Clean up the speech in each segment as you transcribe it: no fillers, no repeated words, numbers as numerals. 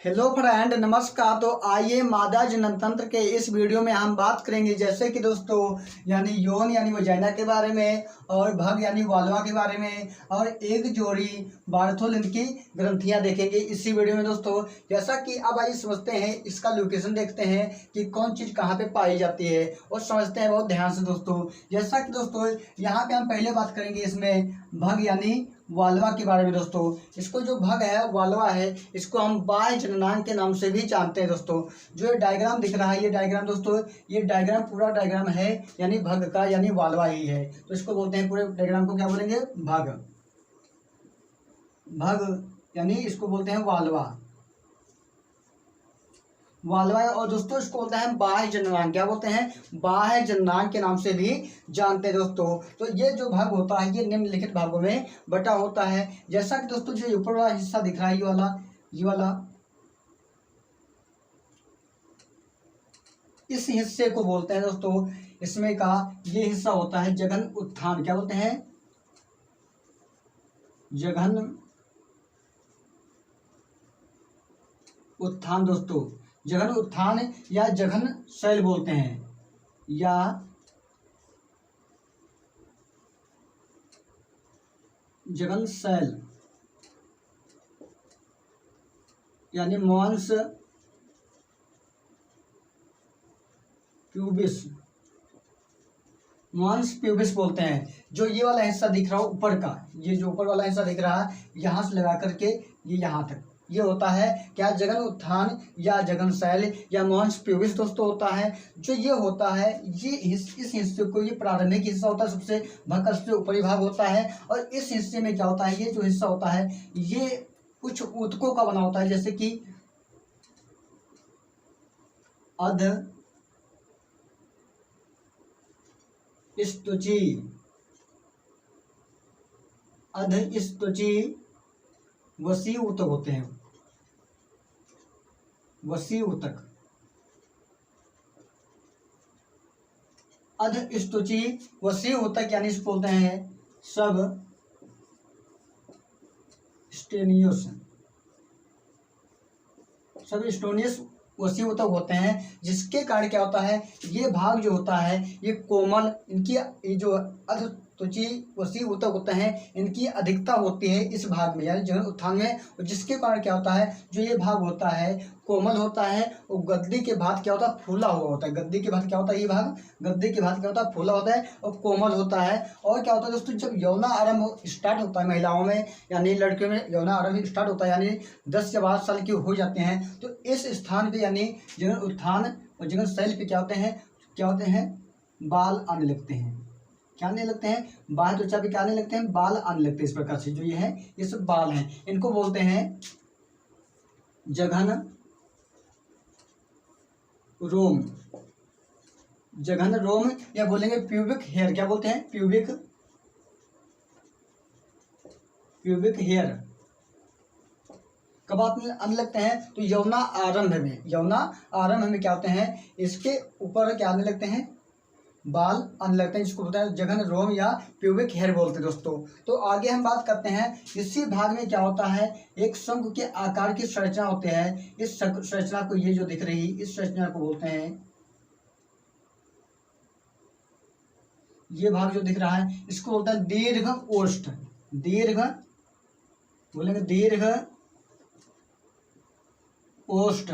Hello friend, नमस्कार। तो आइए मादा जननतंत्र के इस वीडियो में हम बात करेंगे जैसे कि दोस्तों यानी यौन यानी वजाइना के बारे में, और भग यानी वाल्वा के बारे में, और एक जोड़ी बार्थोल इनकी ग्रंथियां देखेंगे इसी वीडियो में दोस्तों। जैसा कि अब आइए समझते हैं, इसका लोकेशन देखते हैं कि कौन चीज़ कहाँ पे पाई जाती है और समझते हैं बहुत ध्यान से दोस्तों। जैसा कि दोस्तों यहाँ पे हम पहले बात करेंगे इसमें भग यानी वाल्वा के बारे में दोस्तों। इसको जो भग है वाल्वा है, इसको हम बाह्य जननांग के नाम से भी जानते हैं दोस्तों। जो ये डायग्राम दिख रहा है, ये डायग्राम दोस्तों, ये डायग्राम पूरा डायग्राम है यानी भग का यानी वाल्वा ही है। तो इसको बोलते हैं, पूरे डायग्राम को क्या बोलेंगे? भग। भग यानी इसको बोलते हैं वाल्वा। वाल्वा है। और दोस्तों इसको बोलते हैं बाह्य जननांग। क्या बोलते हैं? बाह्य जननांग के नाम से भी जानते हैं दोस्तों। तो ये जो भाग होता है ये निम्नलिखित भागों में बटा होता है। जैसा कि दोस्तों जो ऊपर वाला हिस्सा दिख रहा है, ये वाला इस हिस्से को बोलते हैं दोस्तों, इसमें का ये हिस्सा होता है जघन उत्थान। क्या बोलते हैं? जघन उत्थान दोस्तों। जघन उत्थान या जघन शैल बोलते हैं, या जघन शैल यानी मॉन्स प्यूबिस। मॉन्स प्यूबिस बोलते हैं। जो ये वाला हिस्सा दिख रहा है ऊपर का, ये जो ऊपर वाला हिस्सा दिख रहा है यहाँ से लगा करके ये यहाँ तक, ये होता है क्या? जघन उत्थान या जघन शैल या मॉन्स प्यूबिस दोस्तों होता है। जो ये होता है ये इस हिस्से को, ये प्रारंभिक हिस्सा होता है, सबसे भग का सबसे ऊपरी भाग होता है। और इस हिस्से में क्या होता है, ये जो हिस्सा होता है ये कुछ ऊतकों का बना होता है, जैसे कि अध स्तुची, अधस्तुची वसी ऊतक होते हैं। वसी ऊतक, अधस्तुची वसी ऊतक यानी इसको बोलते हैं सब स्टेनियस। सब स्टोनियस वसी ऊतक होते हैं, जिसके कारण क्या होता है, ये भाग जो होता है ये कोमल, इनकी ये जो अधत्वची वसी ऊतक होते हैं इनकी अधिकता होती है इस भाग में यानी जघन उत्थान में। और जिसके कारण क्या होता है, जो ये भाग होता है कोमल होता है और गद्दी के बाद क्या होता है, फूला हुआ होता है। गद्दी के बाद क्या होता है, ये भाग गद्दी के बाद क्या होता है, फूला होता है और कोमल होता है। और क्या होता है दोस्तों, जब यौना आरंभ स्टार्ट होता है महिलाओं में यानी लड़कियों में यौना आरंभ स्टार्ट होता है यानी 10 या 12 साल की हो जाते हैं, तो इस स्थान पे यानी जघन उत्थान और जघन शैल पे क्या होते हैं बाल आने लगते हैं। क्या आने लगते हैं? बाह्य त्वचा पे क्या आने लगते हैं? बाल आने लगते हैं। इस प्रकार से जो ये है ये सब बाल हैं, इनको बोलते हैं जघन रोम। जघन रोम या बोलेंगे प्यूबिक हेयर। क्या बोलते हैं? Pubic hair. कब आने लगते हैं? तो यौना आरंभ में क्या होते हैं, इसके ऊपर क्या आने लगते हैं, बाल आने लगते हैं, जिसको बोलते हैं जघन रोम या प्यूबिक हेयर बोलते हैं दोस्तों। तो आगे हम बात करते हैं, इसी भाग में क्या होता है, एक शंकु के आकार की संरचना होती है। इस संरचना को, ये जो दिख रही इस संरचना को बोलते हैं, ये भाग जो दिख रहा है इसको बोलते हैं दीर्घ ओष्ठ। बोलेंगे दीर्घ ओष्ठ।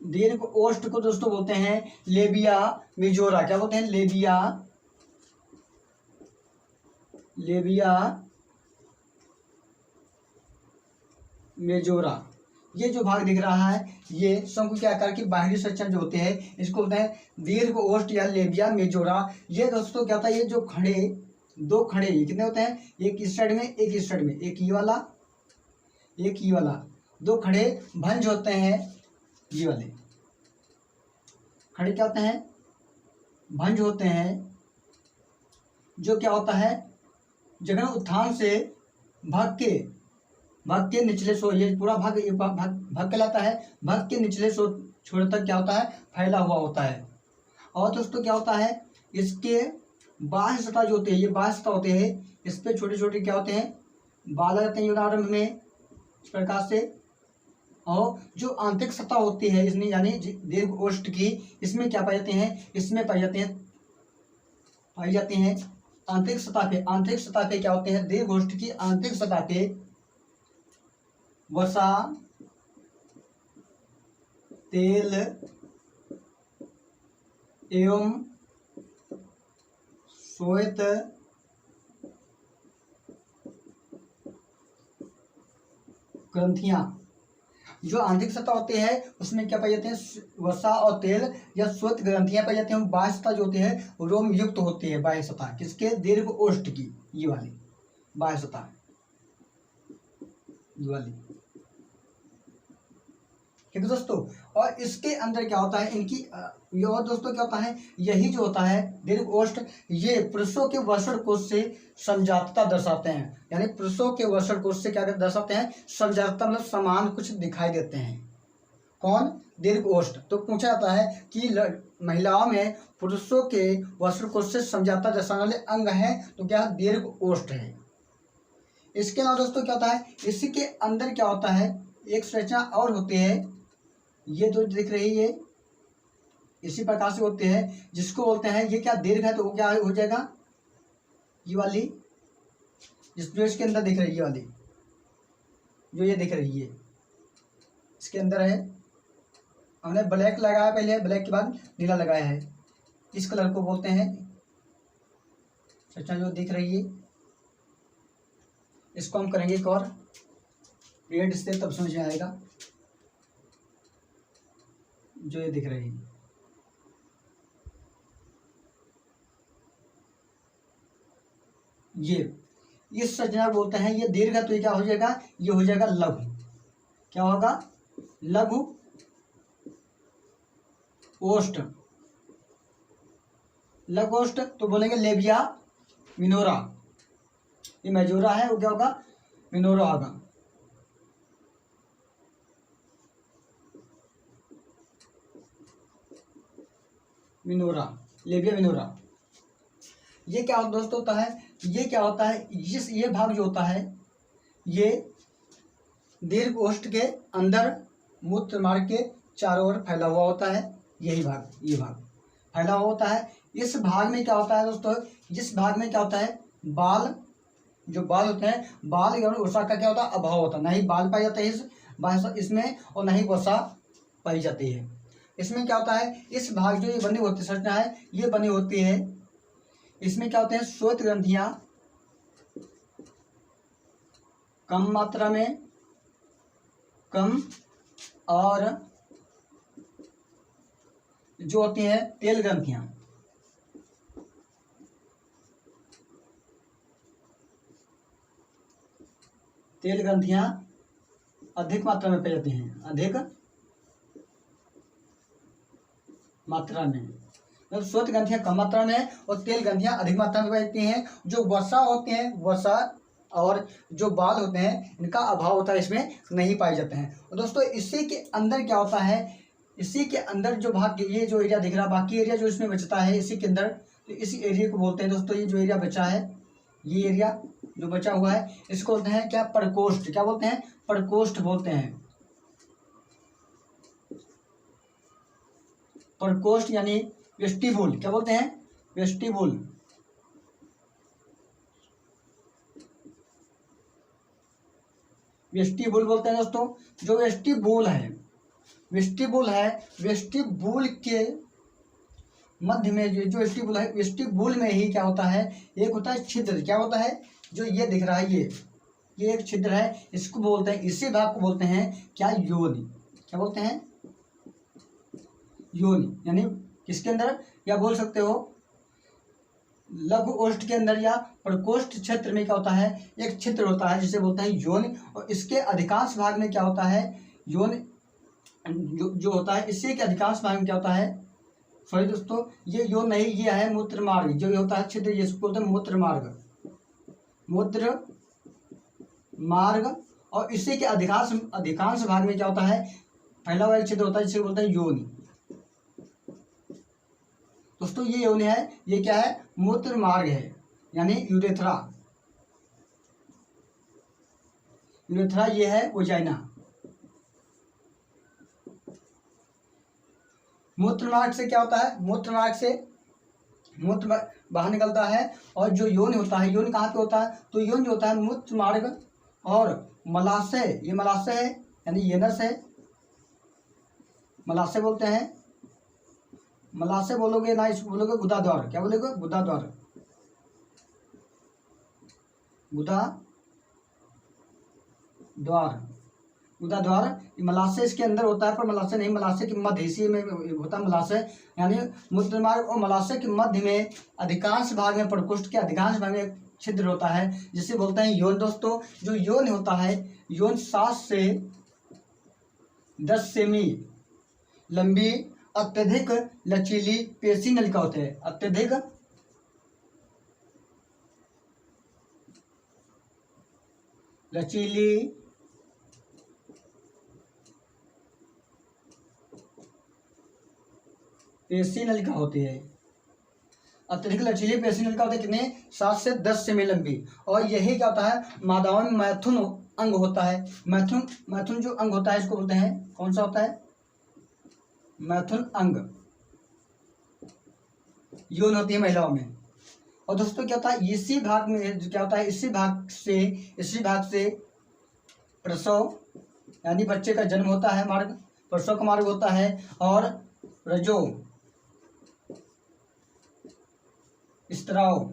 दीर्घ ओष्ठ को दोस्तों बोलते हैं लेबिया मेजोरा। क्या बोलते हैं? Labia majora. ये जो भाग दिख रहा है ये शंकु के आकार की बाहरी संरचना जो होते हैं इसको बोलते हैं दीर्घ ओष्ठ या लेबिया मेजोरा। ये दोस्तों क्या होता है, ये जो खड़े, दो खड़े ये कितने होते हैं, एक इस साइड में एक इस साइड में, एक ये वाला एक ये वाला, दो खड़े भंज होते हैं। ये वाले खड़े क्या होते हैं, भंज होते हैं। जो क्या होता है, जघन उत्थान से भाग के निचले छोर, ये पूरा भाग कहलाता है। भाग के निचले छोर तक क्या होता है, फैला हुआ होता है। और दोस्तों क्या होता है, इसके बाह्य सतह जो होते हैं, ये बाह्य सतह होते हैं, इस पे छोटे छोटे क्या होते हैं, बाल आ जाते हैं यौनारंभ में। इस प्रकार से। और जो आंतरिक सतह होती है इसमें यानी दीर्घ ओष्ठ की, इसमें क्या पाए जाते हैं, इसमें पाई जाती हैं आंतरिक सतह पे। आंतरिक सतह पे क्या होते हैं, दीर्घ ओष्ठ की आंतरिक सतह पे वसा, तेल एवं श्वेत ग्रंथियां। जो आंतरिक सतह होती है उसमें क्या पाई जाते हैं, वसा और तेल या श्वेत ग्रंथियां पाई जाती हैं। बाह्य सतह जो होती है रोम युक्त होती है। बाह्य सतह किसके, दीर्घ ओष्ठ की, ये वाली बाह्य सतह, ये वाली, ठीक है दोस्तों। और इसके अंदर क्या होता है इनकी ये, और दोस्तों क्या होता है, यही जो होता है दीर्घ ओष्ठ, ये पुरुषों के वर्ण कोश से समजातता दर्शाते हैं। यानी पुरुषों के वर्ण कोश से क्या दर्शाते हैं, समजातता, मतलब समान कुछ दिखाई देते हैं। कौन, दीर्घ ओष्ठ। तो पूछा जाता है कि महिलाओं में पुरुषों के वर्ण कोश से समजातता दर्शाने वाले अंग है, तो क्या दीर्घ ओष्ठ है। इसके अलावा दोस्तों क्या होता है, इसी के अंदर क्या होता है, एक संरचना और होती है, ये जो दिख रही है इसी प्रकार से होते हैं, जिसको बोलते हैं, ये क्या दीर्घ है तो वो क्या हो जाएगा, ये वाली, जो इसके अंदर दिख रही है, ये वाली जो ये दिख रही है इसके अंदर है। हमने ब्लैक लगाया पहले, ब्लैक के बाद नीला लगाया है, इस कलर को बोलते हैं संरचना जो दिख रही है। इसको हम करेंगे एक और रेड से, तब समझ में आएगा। जो ये दिख रही है, ये इस संरचना बोलते हैं, ये दीर्घ है तो ये क्या हो जाएगा, ये हो जाएगा लघु। क्या होगा, लघु ओष्ठ। लघु ओष्ठ तो बोलेंगे लेबिया मिनोरा। ये मेजोरा है, वो क्या होगा, मिनोरा होगा। Minora, लेबिया minora. ये क्या दोस्तों होता है, ये क्या होता है, ये भाग जो होता है ये दीर्घ ओष्ठ के अंदर मूत्र मार्ग के चारों ओर फैला हुआ होता है। यही भाग, ये भाग फैला हुआ होता है। इस भाग में क्या होता है दोस्तों, जिस भाग में क्या होता है, बाल, जो बाल होते हैं, बाल एवं वसा का क्या होता है, अभाव होता है। ना ही बाल पाए जाते हैं इसमें, और ना ही वसा पाई जाती है। इसमें क्या होता है, इस भाग जो ये बनी होती संरचना है, ये बनी होती है, इसमें क्या होते हैं, श्वेत ग्रंथियां कम मात्रा में, कम, और जो होती हैं तेल ग्रंथियां, तेल ग्रंथियां अधिक मात्रा में पाई जाती हैं, अधिक मात्रा में। मतलब श्वेत ग्रंथियां कम मात्रा में और तेल ग्रंथियां अधिक मात्रा में पाई जाती हैं। जो वसा होते हैं, वसा और जो बाल होते हैं, इनका अभाव होता है, इसमें नहीं पाए जाते हैं। और दोस्तों इसी के अंदर क्या होता है, इसी के अंदर जो भाग, ये जो एरिया दिख रहा है, बाकी एरिया जो इसमें बचता है इसी के अंदर, तो इसी एरिया को बोलते हैं दोस्तों, ये जो एरिया बचा है, ये एरिया जो बचा हुआ है, इसको बोलते हैं क्या, प्रकोष्ठ। क्या बोलते हैं, प्रकोष्ठ बोलते हैं। प्रकोष्ठ यानी वेस्टिबुल। क्या बोलते हैं, वेस्टिबुल। वेस्टिबुल बोलते हैं दोस्तों। जो वेस्टिबुल है, वेस्टिबुल है, वेस्टिबुल के मध्य में जो वेस्टिबुल है, वेस्टिबुल में ही क्या होता है, एक होता है छिद्र। क्या होता है, जो ये दिख रहा है, ये एक छिद्र है, इसको बोलते हैं, इसी भाग को बोलते हैं क्या, योनि। क्या बोलते हैं, योनि। यानी किसके अंदर, या बोल सकते हो लघु ओष्ठ के अंदर या प्रकोष्ठ क्षेत्र में क्या होता है, एक छिद्र होता है जिसे बोलते हैं योनि। और इसके अधिकांश भाग में क्या होता है, योनि जो होता है, इससे के अधिकांश भाग में क्या होता है, सॉरी दोस्तों, ये योनि नहीं, ये है मूत्र मार्ग। जो ये होता है छिद्र, ये बोलते हैं मूत्र मार्ग, मूत्र मार्ग। और इसी के अधिकांश भाग में क्या होता है, फैला हुआ एक छिद्र होता है जिसे बोलते हैं योनि। दोस्तों ये योनि है, ये क्या है, मूत्र मार्ग है, यानी यूरेथ्रा। यूरेथ्रा ये है वजाइना। मूत्र मार्ग से क्या होता है, मूत्र मार्ग से मूत्र बाहर निकलता है। और जो यौन होता है, यौन कहाँ पे होता है, तो यौन जो होता है मूत्र मार्ग और मलाशय, ये मलाशय है यानी एनस है, मलाशय बोलते हैं। मलाशय बोलोगे ना, इसको बोलोगे गुदा द्वार। क्या बोलोगे, गुदा द्वार, गुदा द्वार, गुदा द्वार। मलाशय इसके अंदर होता है, पर मलाशय नहीं, मलाशय के मध्य, इसी में होता है मलाशय। यानी मूत्र मार्ग और मलाशय के मध्य में अधिकांश भाग में, प्रकोष्ठ के अधिकांश भाग में छिद्र होता है, जिसे बोलते हैं यौन। दोस्तों जो यौन होता है, यौन 7 से 10 सेमी लंबी अत्यधिक लचीली पेशी नलिका होते हैं। अत्यधिक लचीली पेशी नलिका होती है। अत्यधिक लचीली पेशी नलिका होती है, कितने, 7 से 10 सेमी लंबी। और यही क्या होता है, मादाओं में मैथुन अंग होता है। मैथुन, मैथुन जो अंग होता है इसको बोलते हैं, कौन सा होता है, मैथुन अंग, यौन होती है महिलाओं में। और दोस्तों क्या होता है, इसी भाग में क्या होता है, इसी भाग से प्रसव यानी बच्चे का जन्म होता है, मार्ग, प्रसव का मार्ग होता है। और रजो स्त्राव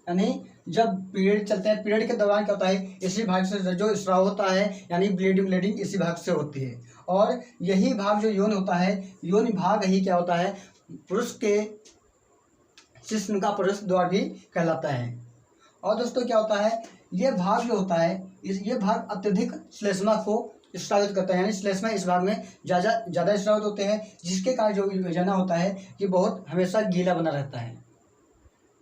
यानी जब पीरियड चलते हैं, पीरियड के दौरान क्या होता है, इसी भाग से रजो स्त्राव होता है, यानी ब्लीडिंग इसी भाग से होती है। और यही भाग जो यौन होता है, यौन भाग ही क्या होता है, पुरुष के शिश्न का पुरुष द्वार भी कहलाता है। और दोस्तों क्या होता है, ये भाग जो होता है, ये भाग अत्यधिक श्लेष्मा को स्रावित करता है, यानी श्लेष्मा इस भाग में ज़्यादा स्रावित होते हैं, जिसके कारण जो वजाइना होता है ये बहुत हमेशा गीला बना रहता है।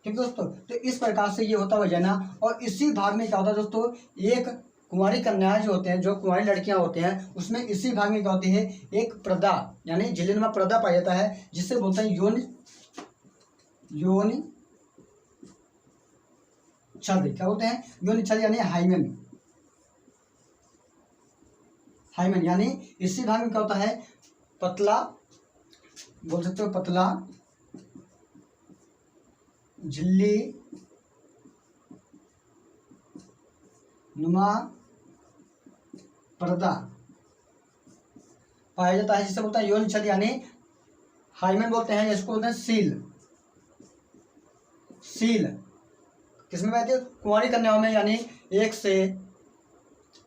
ठीक दोस्तों, तो इस प्रकार से ये होता है वजाइना। और इसी भाग में क्या होता है दोस्तों, एक कुंवारी कन्याएं जो होते हैं, जो कुंवारी लड़कियां होते हैं, उसमें इसी भाग में क्या होती है, एक पर्दा यानी झिल्लीनुमा पर्दा पाया जाता है, जिसे बोलते हैं यौन छद। क्या बोलते हैं, यौन छद यानी हाइमेन, हाइमेन। यानी इसी भाग में क्या होता है, पतला, बोल सकते हो पतला झिल्ली नुमा पर्दा पाया जाता है, जिसे बोलते हैं यौन छद यानी हाइमेन बोलते हैं। इसको बोलते हैं सील। सील किसमें पाते हैं, कुंवारी कन्याओं में, यानी 1 से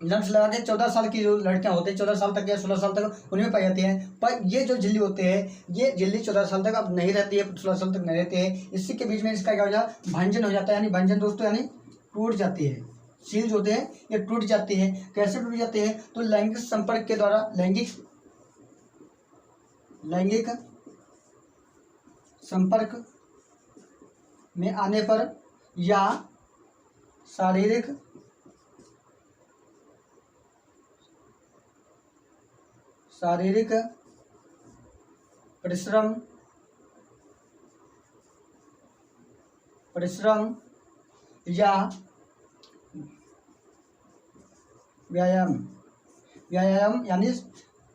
जन्म से लगा के 14 साल की जो लड़कियां होती हैं, 14 साल तक या 16 साल तक, उनमें पाई जाती हैं। पर ये जो झिल्ली होते हैं, ये झिल्ली 14 साल तक अब नहीं रहती है, 16 साल तक नहीं रहती है। इसी के बीच में इसका क्या हो जाता है, भंजन हो जाता है। यानी भंजन दोस्तों यानी टूट जाती है। सील जो होते हैं ये टूट जाती है। कैसे टूट जाती है, तो लैंगिक संपर्क के द्वारा, लैंगिक संपर्क में आने पर या शारीरिक परिश्रम या व्यायाम यानी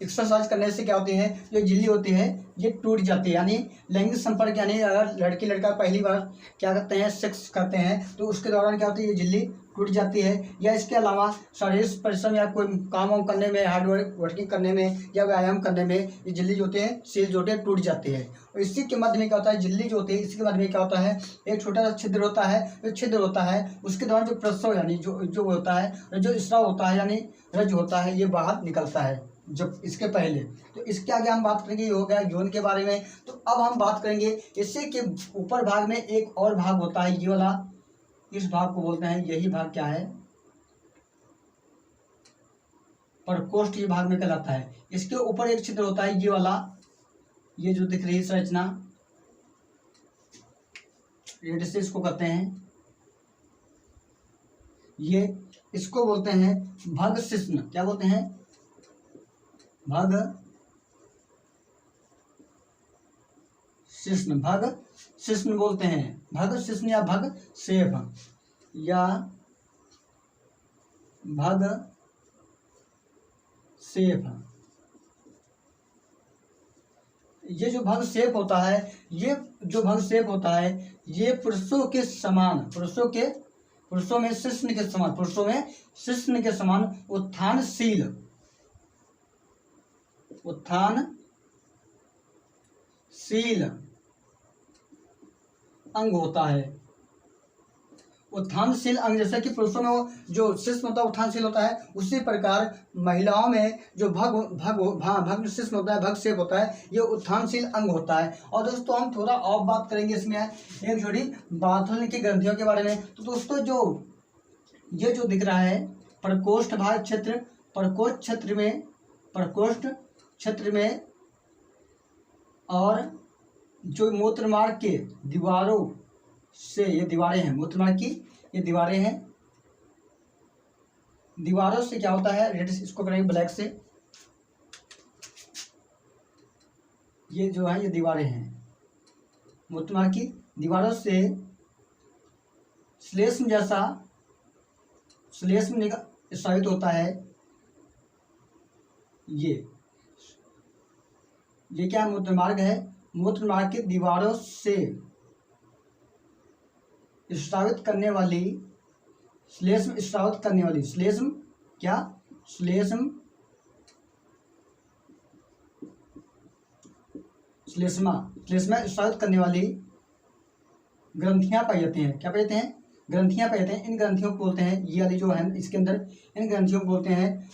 एक्सरसाइज करने से क्या होती है, जो झिल्ली होती है ये टूट जाती है। यानी लैंगिक संपर्क, यानी अगर लड़की लड़का पहली बार क्या करते हैं, सेक्स करते हैं, तो उसके दौरान क्या होती है, ये झिल्ली टूट जाती है। या इसके अलावा शारीरिक परिश्रम या कोई काम वाम करने में, हार्ड वर्किंग करने में या व्यायाम करने में ये झिल्ली जो होती है, सील जो होती है टूट जाती है। और इसी के मध्य में क्या होता है, झिल्ली जो होती है इसके मध्य में क्या होता है, एक छोटा सा छिद्र होता है। जो छिद्र होता है उसके दौरान जो प्रसव यानी जो होता है, जो स्राव होता है यानी रज होता है, ये बाहर निकलता है जब इसके पहले। तो इसके आगे हम बात करेंगे, ये हो गया यौन के बारे में। तो अब हम बात करेंगे इसी के ऊपर भाग में एक और भाग होता है, ये वाला, इस भाग को बोलते हैं, यही भाग क्या है, प्रकोष्ठ, ये भाग में कहलाता है। इसके ऊपर एक छिद्र होता है, ये वाला, ये जो दिख रही है संरचना, रेड से इसको कहते हैं, ये इसको बोलते हैं भग शिश्न। क्या बोलते हैं, भग शिश्न, भग शिश्न बोलते हैं, भग शिश्न या भग सेभ या भग सेफ। ये जो भग सेफ होता है, ये जो भग सेफ होता है, ये पुरुषों के समान, पुरुषों में शिश्न के समान, पुरुषों में शिश्न के समान उत्थानशील अंग होता है। उत्थानशील अंग, जैसे कि पुरुषों में वो जो शिश्न होता है उत्थानशील होता है, उसी प्रकार महिलाओं में जो भग शिश्न होता है, भग सेप होता है, ये उत्थानशील अंग होता है। और दोस्तों हम थोड़ा और बात करेंगे इसमें एक जोड़ी बार्थोलिन की ग्रंथियों के बारे में। तो दोस्तों जो ये जो दिख रहा है प्रकोष्ठ भाग क्षेत्र, प्रकोष्ठ क्षेत्र में और जो मूत्रमार्ग के दीवारों से, ये दीवारें हैं, मूत्रमार्ग की ये दीवारें हैं, दीवारों से क्या होता है, रेड इसको करेंगे ब्लैक से, ये जो है ये दीवारें हैं, मूत्रमार्ग की दीवारों से श्लेष्म जैसा स्रावित होता है। ये क्या मूत्रमार्ग है, मूत्रमार्ग की दीवारों से स्रावित करने वाली श्लेष्म स्रावित करने वाली ग्रंथियां पाई जाती हैं। क्या पाई जाते हैं, ग्रंथियां पाई जाते हैं। इन ग्रंथियों को बोलते हैं, ये वाली जो है इसके अंदर, इन ग्रंथियों को बोलते हैं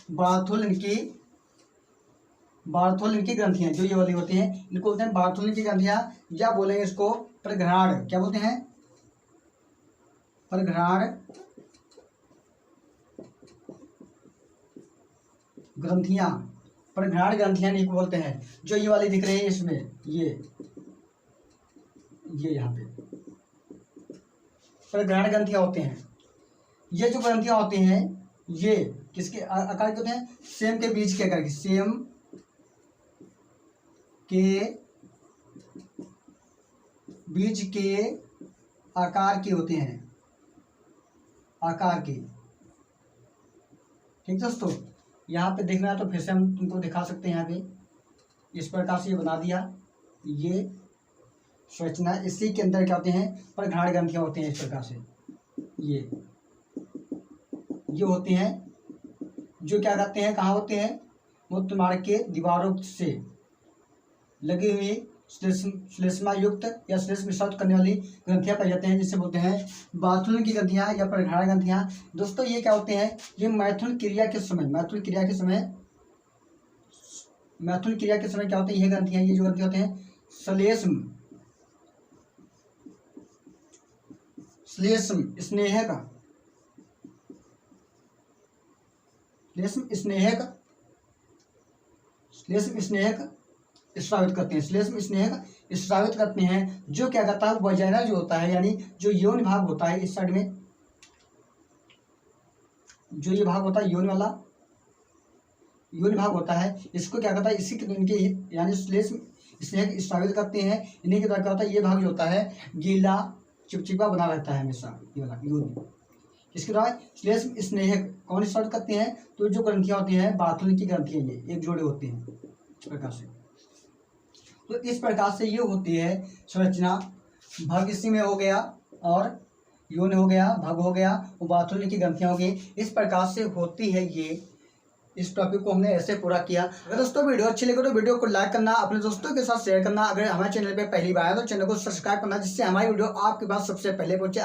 बार्थोलिन की ग्रंथियां, जो ये वाली होती हैं इनको बोलते हैं बार्थोलिन की ग्रंथियां, या बोलेंगे इसको परघ्राण। क्या बोलते हैं, परघ्राण ग्रंथियां, नहीं बोलते हैं। जो ये वाली दिख रही है इसमें, ये यहाँ पे परघ्राण ग्रंथियां होते हैं। ये जो ग्रंथियां होती हैं ये किसके आकार के होते हैं, सेम के बीज के आकार के, सेम के बीज के आकार के होते हैं, आकार के। ठीक दोस्तों, यहाँ पे देखना है तो फिर से हम तुमको दिखा सकते हैं। यहाँ पे इस प्रकार से ये बना दिया, ये संरचना, इसी के अंदर क्या होते हैं, परघ्राण ग्रंथियां होते हैं। इस प्रकार से ये होते हैं, जो क्या कहते हैं, कहाँ होते हैं, मूत्रमार्ग के दीवारों से लगी हुई श्लेष्मा युक्त या श्लेष्म स्रावित करने वाली ग्रंथियां पाई जाते हैं, जिसे बोलते हैं बार्थोलिन की ग्रंथियां या परघ्राण ग्रंथियां। दोस्तों ये क्या होते हैं, ये मैथुन क्रिया के समय क्या होते हैं, ये ग्रंथियां, ये जो ग्रंथियां होते हैं श्लेष्म स्नेहक स्रावित करते हैं, श्लेष्म स्नेहक स्रावित करते हैं। जो क्या करता है, वजाइना जो होता है, यानी जो यौन भाग होता है, इस साइड में जो ये भाग होता है, यौन भाग होता है, इसको क्या करता है, इसी इनके यानी श्लेष्म स्नेहक स्रावित करते हैं। इन्हीं के द्वारा क्या होता है, ये भाग जो होता है गीला चिपचिपा बना रहता है हमेशा, ये वाला यौन। इसके द्वारा श्लेष्म स्नेहक कौन स्रावित करते हैं, तो जो ग्रंथियां होती हैं बार्थोलिन की ग्रंथियां, ये एक जोड़े होते हैं इस प्रकार से। तो इस प्रकार से ये होती है संरचना। भग इसी में हो गया, और यौन हो गया, भग हो गया, और बार्थोलिन की ग्रंथियां हो गई। इस प्रकार से होती है ये। इस टॉपिक को हमने ऐसे पूरा किया। अगर दोस्तों वीडियो अच्छी लगे तो वीडियो को लाइक करना, अपने दोस्तों के साथ शेयर करना। अगर हमारे चैनल पे पहली बार है तो चैनल को सब्सक्राइब करना, जिससे हमारी वीडियो आपके पास सबसे पहले पहुंचे।